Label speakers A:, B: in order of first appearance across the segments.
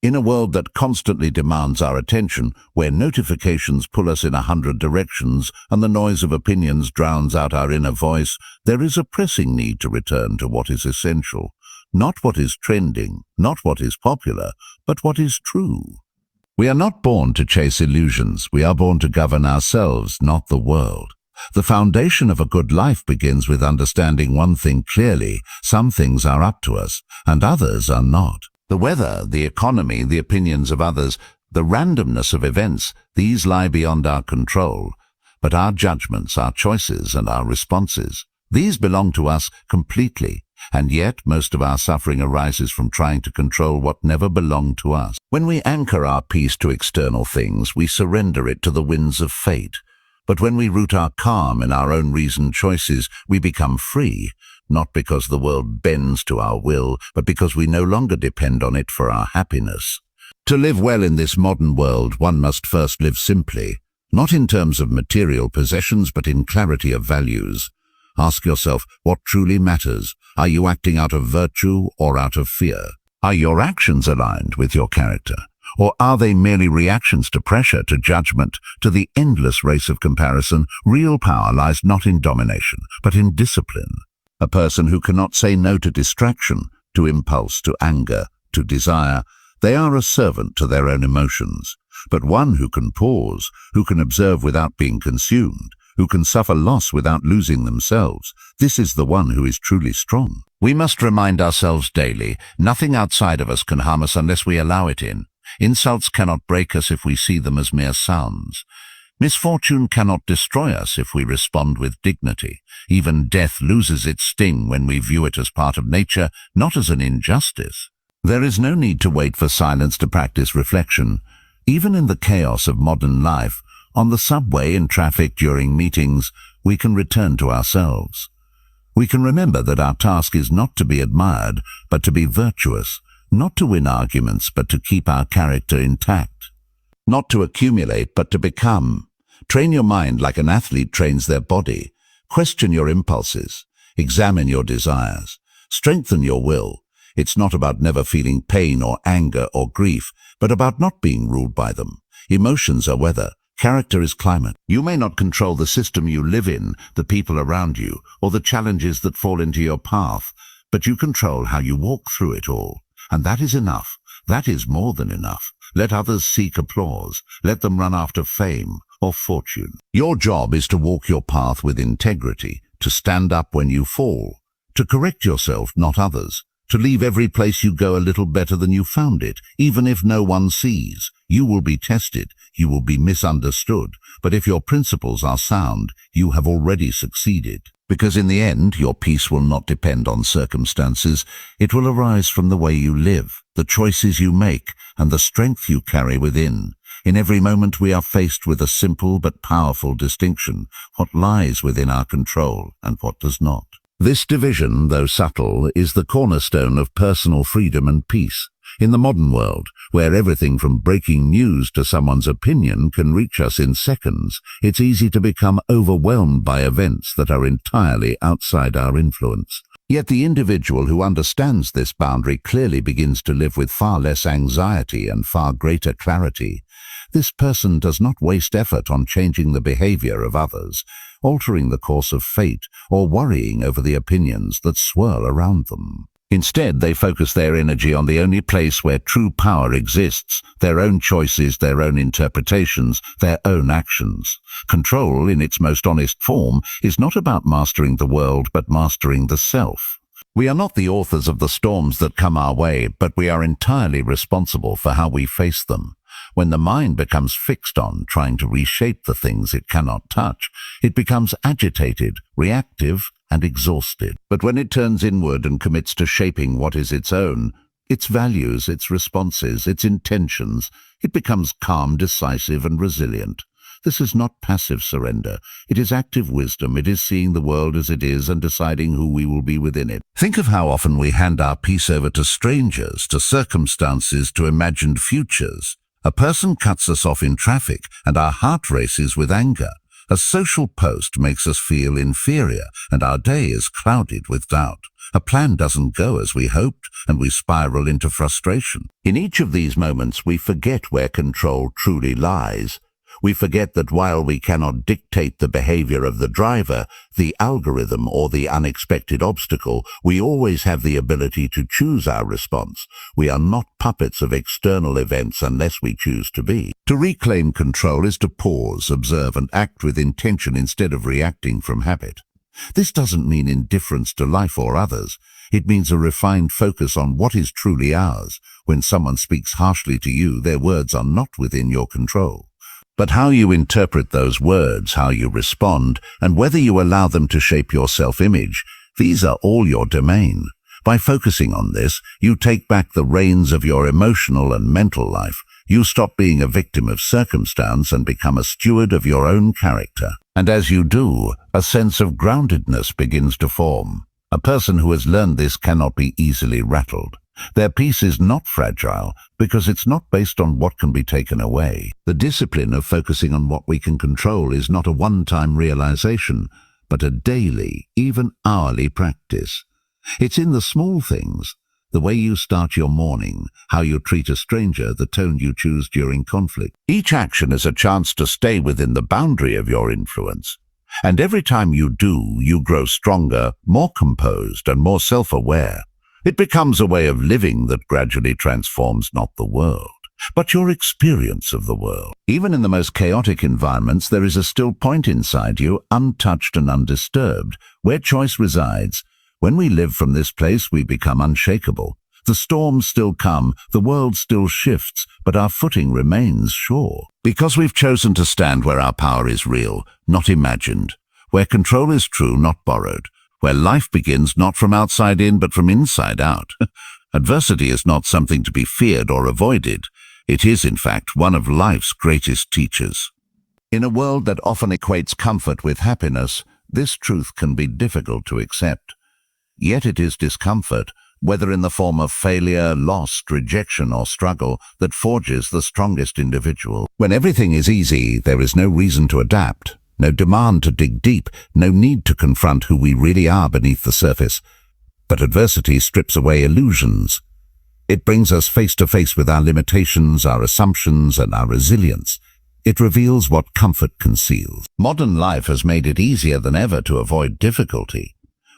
A: In a world that constantly demands our attention, where notifications pull us in 100 directions and the noise of opinions drowns out our inner voice, there is a pressing need to return to what is essential. Not what is trending, not what is popular, but what is true. We are not born to chase illusions. We are born to govern ourselves, not the world. The foundation of a good life begins with understanding one thing clearly: some things are up to us, and others are not. The weather, the economy, the opinions of others, the randomness of events, these lie beyond our control. But our judgments, our choices, and our responses, these belong to us completely. And yet, most of our suffering arises from trying to control what never belonged to us. When we anchor our peace to external things, we surrender it to the winds of fate. But when we root our calm in our own reasoned choices, we become free, not because the world bends to our will, but because we no longer depend on it for our happiness. To live well in this modern world, one must first live simply, not in terms of material possessions, but in clarity of values. Ask yourself what truly matters. Are you acting out of virtue or out of fear? Are your actions aligned with your character? Or are they merely reactions to pressure, to judgment, to the endless race of comparison? Real power lies not in domination, but in discipline. A person who cannot say no to distraction, to impulse, to anger, to desire, they are a servant to their own emotions. But one who can pause, who can observe without being consumed, who can suffer loss without losing themselves, this is the one who is truly strong. We must remind ourselves daily, nothing outside of us can harm us unless we allow it in. Insults cannot break us if we see them as mere sounds. Misfortune cannot destroy us if we respond with dignity. Even death loses its sting when we view it as part of nature, not as an injustice. There is no need to wait for silence to practice reflection. Even in the chaos of modern life, on the subway, in traffic, during meetings, we can return to ourselves. We can remember that our task is not to be admired, but to be virtuous, not to win arguments, but to keep our character intact, not to accumulate, but to become. Train your mind like an athlete trains their body. Question your impulses. Examine your desires. Strengthen your will. It's not about never feeling pain or anger or grief, but about not being ruled by them. Emotions are weather. Character is climate. You may not control the system you live in, the people around you, or the challenges that fall into your path, but you control how you walk through it all. And that is enough. That is more than enough. Let others seek applause. Let them run after fame or fortune. Your job is to walk your path with integrity, to stand up when you fall, to correct yourself, not others, to leave every place you go a little better than you found it, even if no one sees. You will be tested, you will be misunderstood, but if your principles are sound, you have already succeeded. Because in the end, your peace will not depend on circumstances. It will arise from the way you live, the choices you make, and the strength you carry within. In every moment we are faced with a simple but powerful distinction: what lies within our control and what does not. This division, though subtle, is the cornerstone of personal freedom and peace. In the modern world, where everything from breaking news to someone's opinion can reach us in seconds, it's easy to become overwhelmed by events that are entirely outside our influence. Yet the individual who understands this boundary clearly begins to live with far less anxiety and far greater clarity. This person does not waste effort on changing the behavior of others, altering the course of fate, or worrying over the opinions that swirl around them. Instead, they focus their energy on the only place where true power exists: their own choices, their own interpretations, their own actions. Control, in its most honest form, is not about mastering the world, but mastering the self. We are not the authors of the storms that come our way, but we are entirely responsible for how we face them. When the mind becomes fixed on trying to reshape the things it cannot touch, it becomes agitated, reactive, and exhausted. But when it turns inward and commits to shaping what is its own, its values, its responses, its intentions, it becomes calm, decisive, and resilient. This is not passive surrender. It is active wisdom. It is seeing the world as it is and deciding who we will be within it. Think of how often we hand our peace over to strangers, to circumstances, to imagined futures. A person cuts us off in traffic, and our heart races with anger. A social post makes us feel inferior, and our day is clouded with doubt. A plan doesn't go as we hoped, and we spiral into frustration. In each of these moments, we forget where control truly lies. We forget that while we cannot dictate the behavior of the driver, the algorithm, or the unexpected obstacle, we always have the ability to choose our response. We are not puppets of external events unless we choose to be. To reclaim control is to pause, observe, and act with intention instead of reacting from habit. This doesn't mean indifference to life or others. It means a refined focus on what is truly ours. When someone speaks harshly to you, their words are not within your control. But how you interpret those words, how you respond, and whether you allow them to shape your self-image, these are all your domain. By focusing on this, you take back the reins of your emotional and mental life. You stop being a victim of circumstance and become a steward of your own character. And as you do, a sense of groundedness begins to form. A person who has learned this cannot be easily rattled. Their peace is not fragile because it's not based on what can be taken away. The discipline of focusing on what we can control is not a one-time realization, but a daily, even hourly practice. It's in the small things, the way you start your morning, how you treat a stranger, the tone you choose during conflict. Each action is a chance to stay within the boundary of your influence. And every time you do, you grow stronger, more composed, and more self-aware. It becomes a way of living that gradually transforms not the world, but your experience of the world. Even in the most chaotic environments, there is a still point inside you, untouched and undisturbed, where choice resides. When we live from this place, we become unshakable. The storms still come, the world still shifts, but our footing remains sure. Because we've chosen to stand where our power is real, not imagined, where control is true, not borrowed, where life begins not from outside in, but from inside out. Adversity is not something to be feared or avoided. It is, in fact, one of life's greatest teachers. In a world that often equates comfort with happiness, this truth can be difficult to accept. Yet it is discomfort, whether in the form of failure, loss, rejection, or struggle, that forges the strongest individual. When everything is easy, there is no reason to adapt. No demand to dig deep, no need to confront who we really are beneath the surface. But adversity strips away illusions. It brings us face to face with our limitations, our assumptions, and our resilience. It reveals what comfort conceals. Modern life has made it easier than ever to avoid difficulty.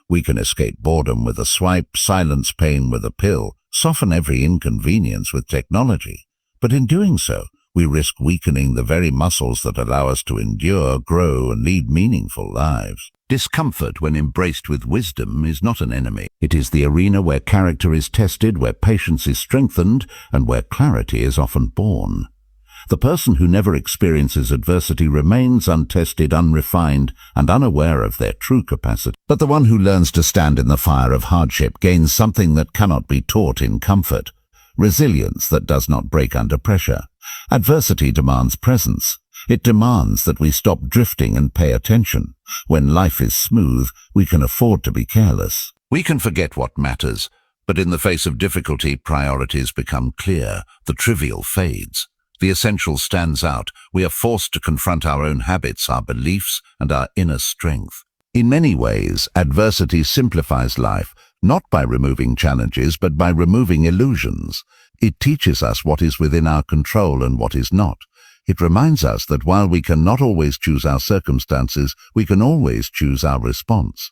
A: We can escape boredom with a swipe, silence pain with a pill, soften every inconvenience with technology. But in doing so, we risk weakening the very muscles that allow us to endure, grow, and lead meaningful lives. Discomfort, when embraced with wisdom, is not an enemy. It is the arena where character is tested, where patience is strengthened, and where clarity is often born. The person who never experiences adversity remains untested, unrefined, and unaware of their true capacity. But the one who learns to stand in the fire of hardship gains something that cannot be taught in comfort: resilience that does not break under pressure. Adversity demands presence. It demands that we stop drifting and pay attention. When life is smooth, we can afford to be careless. We can forget what matters, but in the face of difficulty, priorities become clear. The trivial fades. The essential stands out. We are forced to confront our own habits, our beliefs, and our inner strength. In many ways, adversity simplifies life, not by removing challenges, but by removing illusions. It teaches us what is within our control and what is not. It reminds us that while we can not always choose our circumstances, we can always choose our response.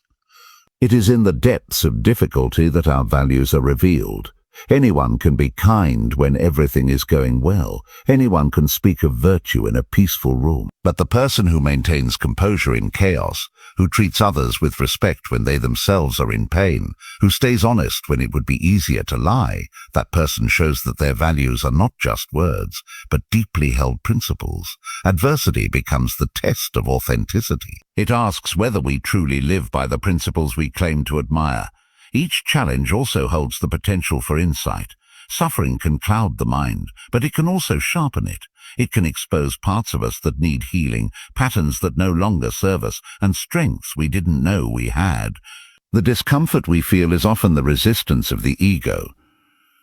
A: It is in the depths of difficulty that our values are revealed. Anyone can be kind when everything is going well. Anyone can speak of virtue in a peaceful room. But the person who maintains composure in chaos, who treats others with respect when they themselves are in pain, who stays honest when it would be easier to lie, that person shows that their values are not just words, but deeply held principles. Adversity becomes the test of authenticity. It asks whether we truly live by the principles we claim to admire. Each challenge also holds the potential for insight. Suffering can cloud the mind, but it can also sharpen it. It can expose parts of us that need healing, patterns that no longer serve us, and strengths we didn't know we had. The discomfort we feel is often the resistance of the ego,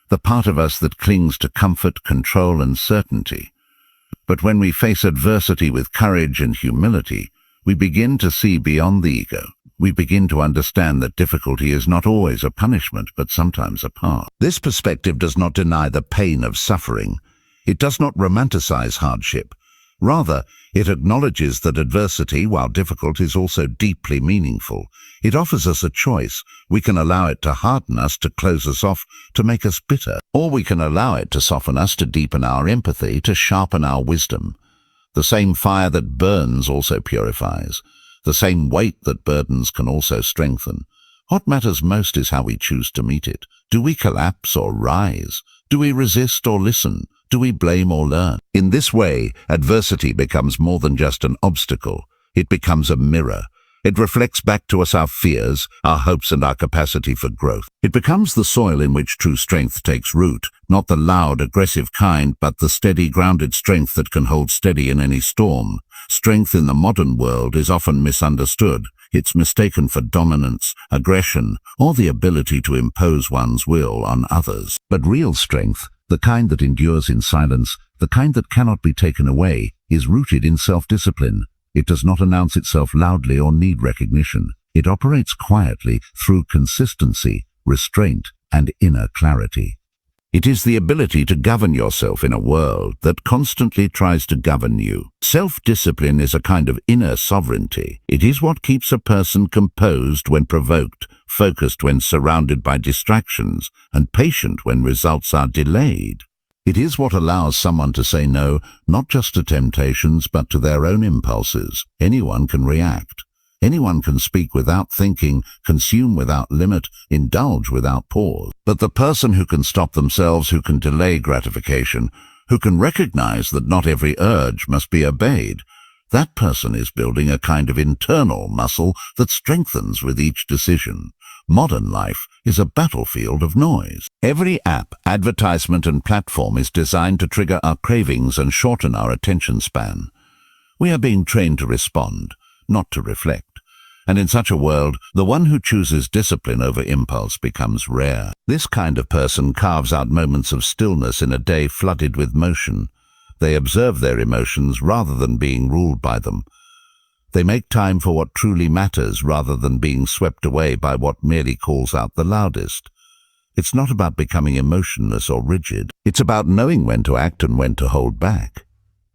A: the part of us that clings to comfort, control, and certainty. But when we face adversity with courage and humility, we begin to see beyond the ego. We begin to understand that difficulty is not always a punishment, but sometimes a path. This perspective does not deny the pain of suffering. It does not romanticize hardship. Rather, it acknowledges that adversity, while difficult, is also deeply meaningful. It offers us a choice. We can allow it to harden us, to close us off, to make us bitter. Or we can allow it to soften us, to deepen our empathy, to sharpen our wisdom. The same fire that burns also purifies. The same weight that burdens can also strengthen. What matters most is how we choose to meet it. Do we collapse or rise? Do we resist or listen? Do we blame or learn? In this way, adversity becomes more than just an obstacle. It becomes a mirror. It reflects back to us our fears, our hopes, and our capacity for growth. It becomes the soil in which true strength takes root, not the loud, aggressive kind, but the steady, grounded strength that can hold steady in any storm. Strength in the modern world is often misunderstood. It's mistaken for dominance, aggression, or the ability to impose one's will on others. But real strength, the kind that endures in silence, the kind that cannot be taken away, is rooted in self-discipline. It does not announce itself loudly or need recognition. It operates quietly through consistency, restraint, and inner clarity. It is the ability to govern yourself in a world that constantly tries to govern you. Self-discipline is a kind of inner sovereignty. It is what keeps a person composed when provoked, focused when surrounded by distractions, and patient when results are delayed. It is what allows someone to say no, not just to temptations, but to their own impulses. Anyone can react. Anyone can speak without thinking, consume without limit, indulge without pause. But the person who can stop themselves, who can delay gratification, who can recognize that not every urge must be obeyed, that person is building a kind of internal muscle that strengthens with each decision. Modern life is a battlefield of noise. Every app, advertisement, and platform is designed to trigger our cravings and shorten our attention span. We are being trained to respond, not to reflect. And in such a world, the one who chooses discipline over impulse becomes rare. This kind of person carves out moments of stillness in a day flooded with motion. They observe their emotions rather than being ruled by them. They make time for what truly matters rather than being swept away by what merely calls out the loudest. It's not about becoming emotionless or rigid. It's about knowing when to act and when to hold back.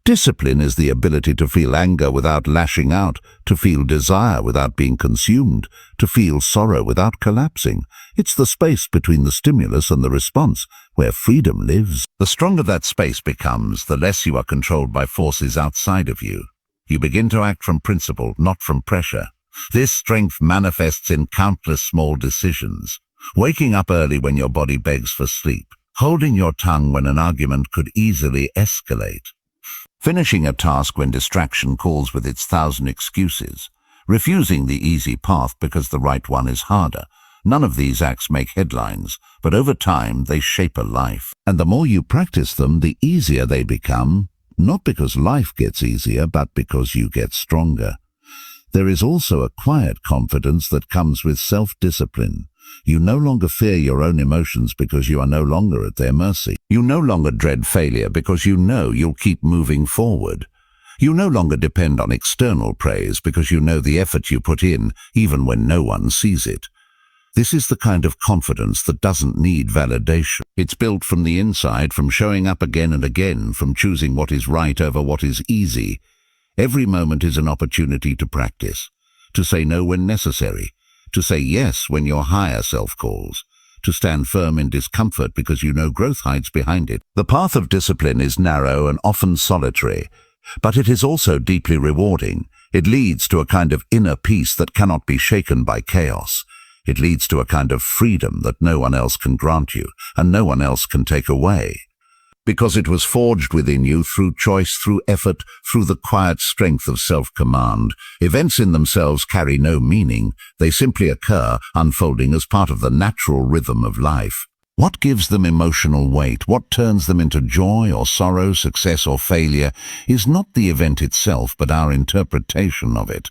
A: Discipline is the ability to feel anger without lashing out, to feel desire without being consumed, to feel sorrow without collapsing. It's the space between the stimulus and the response where freedom lives. The stronger that space becomes, the less you are controlled by forces outside of you. You begin to act from principle, not from pressure. This strength manifests in countless small decisions. Waking up early when your body begs for sleep. Holding your tongue when an argument could easily escalate. Finishing a task when distraction calls with its 1,000 excuses. Refusing the easy path because the right one is harder. None of these acts make headlines, but over time they shape a life. And the more you practice them, the easier they become. Not because life gets easier, but because you get stronger. There is also a quiet confidence that comes with self-discipline. You no longer fear your own emotions because you are no longer at their mercy. You no longer dread failure because you know you'll keep moving forward. You no longer depend on external praise because you know the effort you put in, even when no one sees it. This is the kind of confidence that doesn't need validation. It's built from the inside, from showing up again and again, from choosing what is right over what is easy. Every moment is an opportunity to practice, to say no when necessary, to say yes when your higher self calls, to stand firm in discomfort because you know growth hides behind it. The path of discipline is narrow and often solitary, but it is also deeply rewarding. It leads to a kind of inner peace that cannot be shaken by chaos. It leads to a kind of freedom that no one else can grant you, and no one else can take away. Because it was forged within you through choice, through effort, through the quiet strength of self-command. Events in themselves carry no meaning. They simply occur, unfolding as part of the natural rhythm of life. What gives them emotional weight, what turns them into joy or sorrow, success or failure, is not the event itself, but our interpretation of it.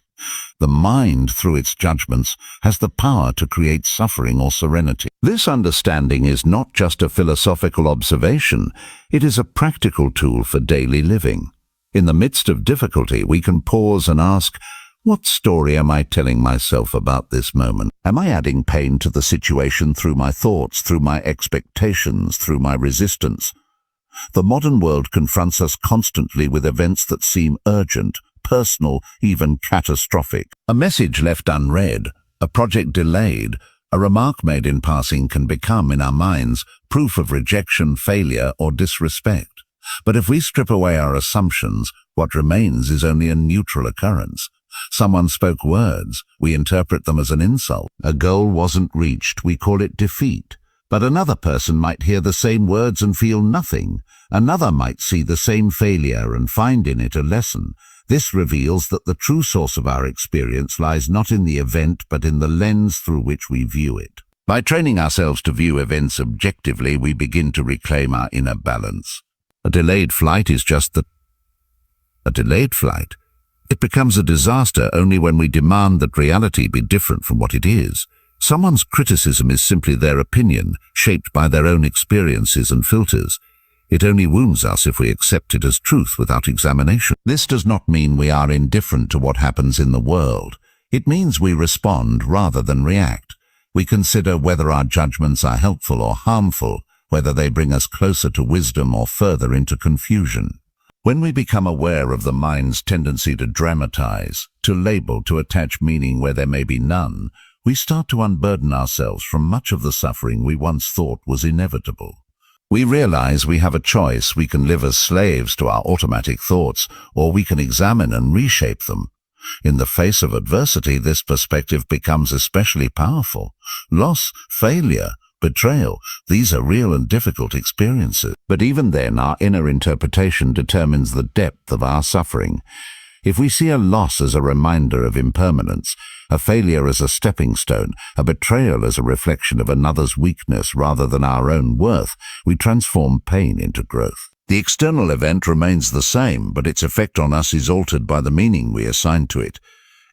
A: The mind, through its judgments, has the power to create suffering or serenity. This understanding is not just a philosophical observation, it is a practical tool for daily living. In the midst of difficulty, we can pause and ask, What story am I telling myself about this moment? Am I adding pain to the situation through my thoughts, through my expectations, through my resistance? The modern world confronts us constantly with events that seem urgent, personal, even catastrophic. A message left unread, a project delayed, a remark made in passing can become, in our minds, proof of rejection, failure, or disrespect. But if we strip away our assumptions, what remains is only a neutral occurrence. Someone spoke words, we interpret them as an insult. A goal wasn't reached, we call it defeat. But another person might hear the same words and feel nothing. Another might see the same failure and find in it a lesson. This reveals that the true source of our experience lies not in the event, but in the lens through which we view it. By training ourselves to view events objectively, we begin to reclaim our inner balance. A delayed flight is just that. A delayed flight. It becomes a disaster only when we demand that reality be different from what it is. Someone's criticism is simply their opinion, shaped by their own experiences and filters. It only wounds us if we accept it as truth without examination. This does not mean we are indifferent to what happens in the world. It means we respond rather than react. We consider whether our judgments are helpful or harmful, whether they bring us closer to wisdom or further into confusion. When we become aware of the mind's tendency to dramatize, to label, to attach meaning where there may be none, we start to unburden ourselves from much of the suffering we once thought was inevitable. We realize we have a choice. We can live as slaves to our automatic thoughts, or we can examine and reshape them. In the face of adversity, this perspective becomes especially powerful. Loss, failure, betrayal, these are real and difficult experiences. But even then, our inner interpretation determines the depth of our suffering. If we see a loss as a reminder of impermanence, a failure as a stepping stone, a betrayal as a reflection of another's weakness rather than our own worth, we transform pain into growth. The external event remains the same, but its effect on us is altered by the meaning we assign to it.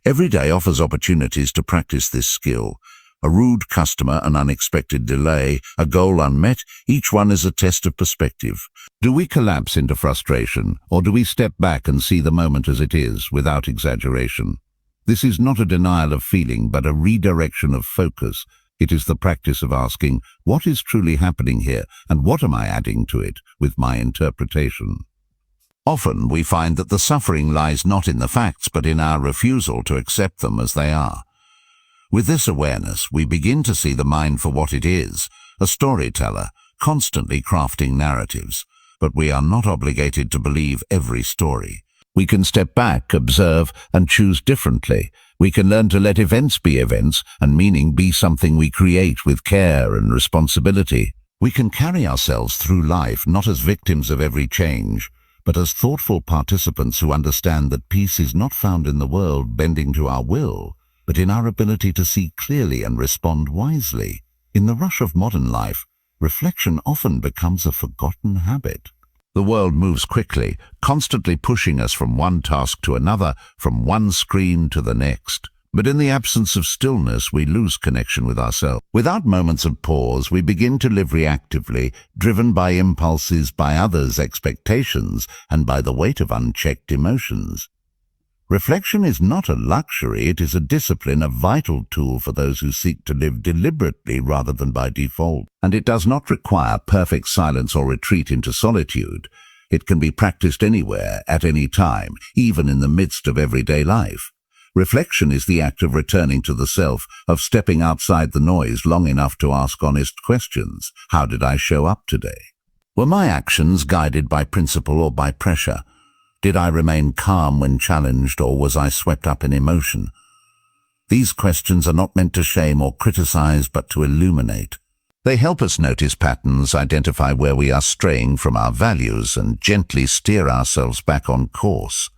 A: Every day offers opportunities to practice this skill. A rude customer, an unexpected delay, a goal unmet, each one is a test of perspective. Do we collapse into frustration, or do we step back and see the moment as it is, without exaggeration? This is not a denial of feeling, but a redirection of focus. It is the practice of asking, what is truly happening here, and what am I adding to it with my interpretation? Often we find that the suffering lies not in the facts, but in our refusal to accept them as they are. With this awareness, we begin to see the mind for what it is, a storyteller, constantly crafting narratives. But we are not obligated to believe every story. We can step back, observe, and choose differently. We can learn to let events be events, and meaning be something we create with care and responsibility. We can carry ourselves through life not as victims of every change, but as thoughtful participants who understand that peace is not found in the world bending to our will, but in our ability to see clearly and respond wisely. In the rush of modern life, reflection often becomes a forgotten habit. The world moves quickly, constantly pushing us from one task to another, from one screen to the next. But in the absence of stillness, we lose connection with ourselves. Without moments of pause, we begin to live reactively, driven by impulses, by others' expectations, and by the weight of unchecked emotions. Reflection is not a luxury, it is a discipline, a vital tool for those who seek to live deliberately rather than by default. And it does not require perfect silence or retreat into solitude. It can be practiced anywhere, at any time, even in the midst of everyday life. Reflection is the act of returning to the self, of stepping outside the noise long enough to ask honest questions. How did I show up today? Were my actions guided by principle or by pressure? Did I remain calm when challenged, or was I swept up in emotion? These questions are not meant to shame or criticize, but to illuminate. They help us notice patterns, identify where we are straying from our values, and gently steer ourselves back on course.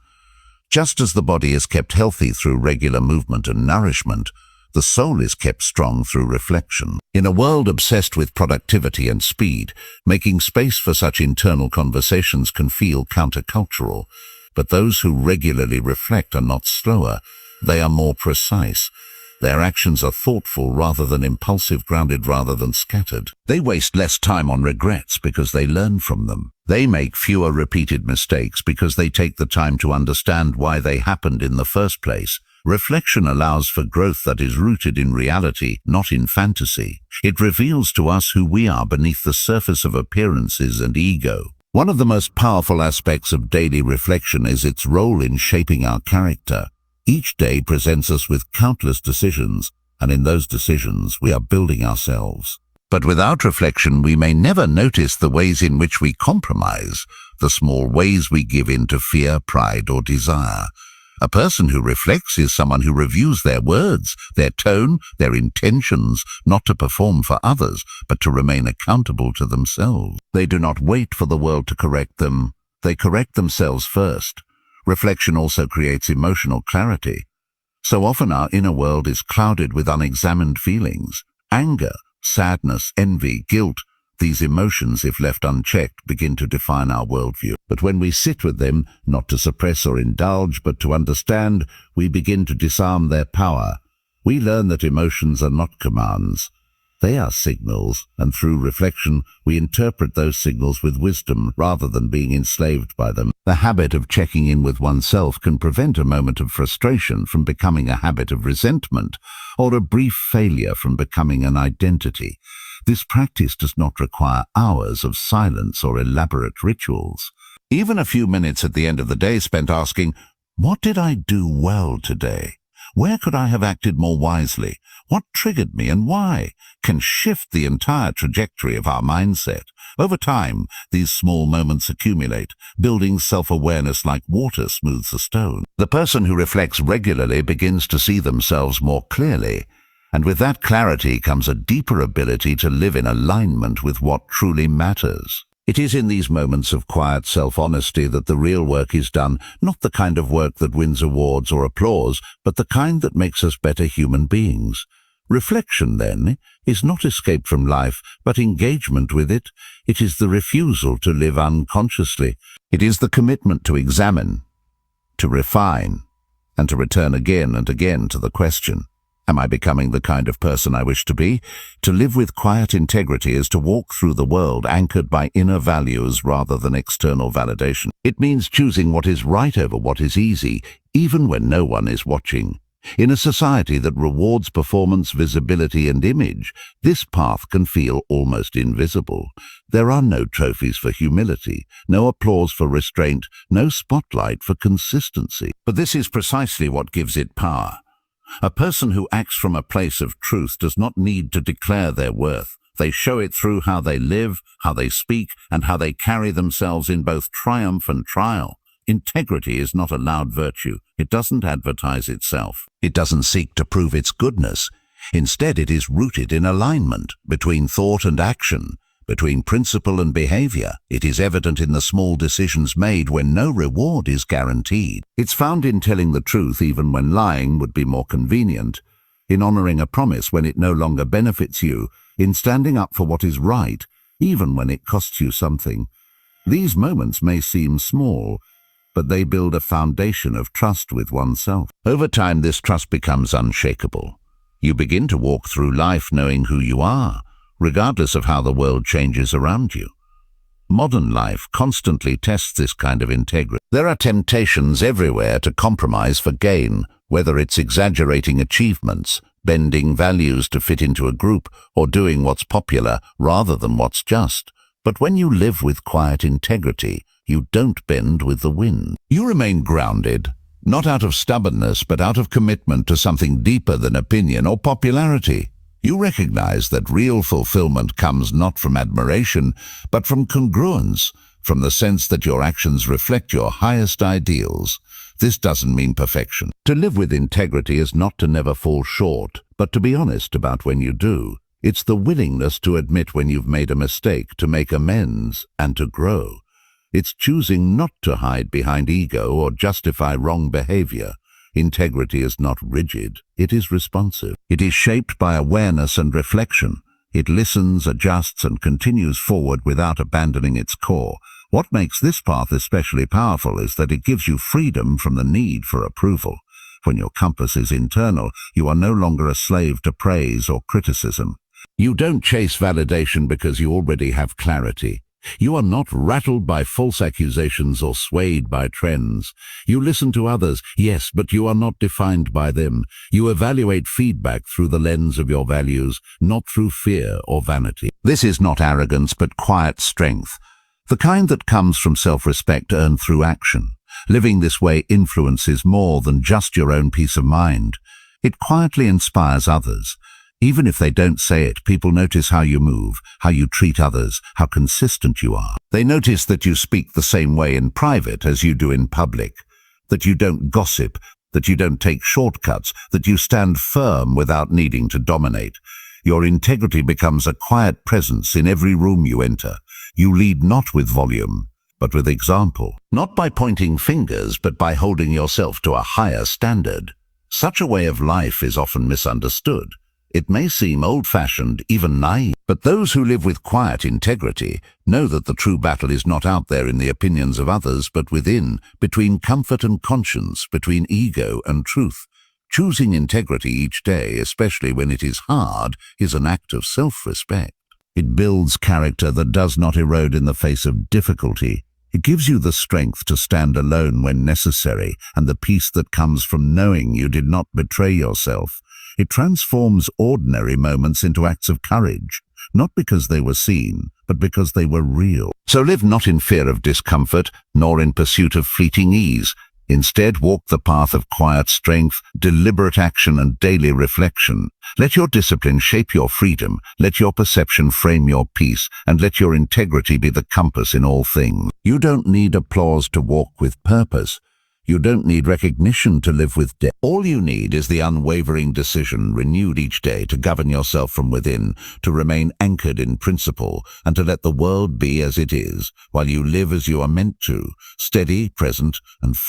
A: Just as the body is kept healthy through regular movement and nourishment, the soul is kept strong through reflection. In a world obsessed with productivity and speed, making space for such internal conversations can feel countercultural. But those who regularly reflect are not slower, they are more precise. Their actions are thoughtful rather than impulsive, grounded rather than scattered. They waste less time on regrets because they learn from them. They make fewer repeated mistakes because they take the time to understand why they happened in the first place. Reflection allows for growth that is rooted in reality, not in fantasy. It reveals to us who we are beneath the surface of appearances and ego. One of the most powerful aspects of daily reflection is its role in shaping our character. Each day presents us with countless decisions, and in those decisions we are building ourselves. But without reflection, we may never notice the ways in which we compromise, the small ways we give in to fear, pride, or desire. A person who reflects is someone who reviews their words, their tone, their intentions, not to perform for others, but to remain accountable to themselves. They do not wait for the world to correct them. They correct themselves first. Reflection also creates emotional clarity. So often our inner world is clouded with unexamined feelings. Anger, sadness, envy, guilt. These emotions, if left unchecked, begin to define our worldview. But when we sit with them, not to suppress or indulge, but to understand, we begin to disarm their power. We learn that emotions are not commands. They are signals, and through reflection, we interpret those signals with wisdom rather than being enslaved by them. The habit of checking in with oneself can prevent a moment of frustration from becoming a habit of resentment, or a brief failure from becoming an identity. This practice does not require hours of silence or elaborate rituals. Even a few minutes at the end of the day spent asking, "What did I do well today? Where could I have acted more wisely? What triggered me and why?" can shift the entire trajectory of our mindset. Over time, these small moments accumulate, building self-awareness like water smooths a stone. The person who reflects regularly begins to see themselves more clearly, and with that clarity comes a deeper ability to live in alignment with what truly matters. It is in these moments of quiet self-honesty that the real work is done, not the kind of work that wins awards or applause, but the kind that makes us better human beings. Reflection, then, is not escape from life, but engagement with it. It is the refusal to live unconsciously. It is the commitment to examine, to refine, and to return again and again to the question, am I becoming the kind of person I wish to be? To live with quiet integrity is to walk through the world anchored by inner values rather than external validation. It means choosing what is right over what is easy, even when no one is watching. In a society that rewards performance, visibility, and image, this path can feel almost invisible. There are no trophies for humility, no applause for restraint, no spotlight for consistency. But this is precisely what gives it power. A person who acts from a place of truth does not need to declare their worth. They show it through how they live, how they speak, and how they carry themselves in both triumph and trial. Integrity is not a loud virtue. It doesn't advertise itself. It doesn't seek to prove its goodness. Instead, it is rooted in alignment between thought and action, between principle and behavior. It is evident in the small decisions made when no reward is guaranteed. It's found in telling the truth even when lying would be more convenient, in honoring a promise when it no longer benefits you, in standing up for what is right, even when it costs you something. These moments may seem small, but they build a foundation of trust with oneself. Over time, this trust becomes unshakable. You begin to walk through life knowing who you are, regardless of how the world changes around you. Modern life constantly tests this kind of integrity. There are temptations everywhere to compromise for gain, whether it's exaggerating achievements, bending values to fit into a group, or doing what's popular rather than what's just. But when you live with quiet integrity, you don't bend with the wind. You remain grounded, not out of stubbornness, but out of commitment to something deeper than opinion or popularity. You recognize that real fulfillment comes not from admiration, but from congruence, from the sense that your actions reflect your highest ideals. This doesn't mean perfection. To live with integrity is not to never fall short, but to be honest about when you do. It's the willingness to admit when you've made a mistake, to make amends, and to grow. It's choosing not to hide behind ego or justify wrong behavior. Integrity is not rigid, it is responsive. It is shaped by awareness and reflection. It listens, adjusts, and continues forward without abandoning its core. What makes this path especially powerful is that it gives you freedom from the need for approval. When your compass is internal, you are no longer a slave to praise or criticism. You don't chase validation because you already have clarity. You are not rattled by false accusations or swayed by trends. You listen to others, yes, but you are not defined by them. You evaluate feedback through the lens of your values, not through fear or vanity. This is not arrogance, but quiet strength, the kind that comes from self-respect earned through action. Living this way influences more than just your own peace of mind. It quietly inspires others. Even if they don't say it, people notice how you move, how you treat others, how consistent you are. They notice that you speak the same way in private as you do in public, that you don't gossip, that you don't take shortcuts, that you stand firm without needing to dominate. Your integrity becomes a quiet presence in every room you enter. You lead not with volume, but with example. Not by pointing fingers, but by holding yourself to a higher standard. Such a way of life is often misunderstood. It may seem old-fashioned, even naive, but those who live with quiet integrity know that the true battle is not out there in the opinions of others, but within, between comfort and conscience, between ego and truth. Choosing integrity each day, especially when it is hard, is an act of self-respect. It builds character that does not erode in the face of difficulty. It gives you the strength to stand alone when necessary, and the peace that comes from knowing you did not betray yourself. It transforms ordinary moments into acts of courage, not because they were seen, but because they were real. So live not in fear of discomfort, nor in pursuit of fleeting ease. Instead, walk the path of quiet strength, deliberate action, and daily reflection. Let your discipline shape your freedom, let your perception frame your peace, and let your integrity be the compass in all things. You don't need applause to walk with purpose. You don't need recognition to live with depth. All you need is the unwavering decision renewed each day to govern yourself from within, to remain anchored in principle, and to let the world be as it is, while you live as you are meant to, steady, present, and free.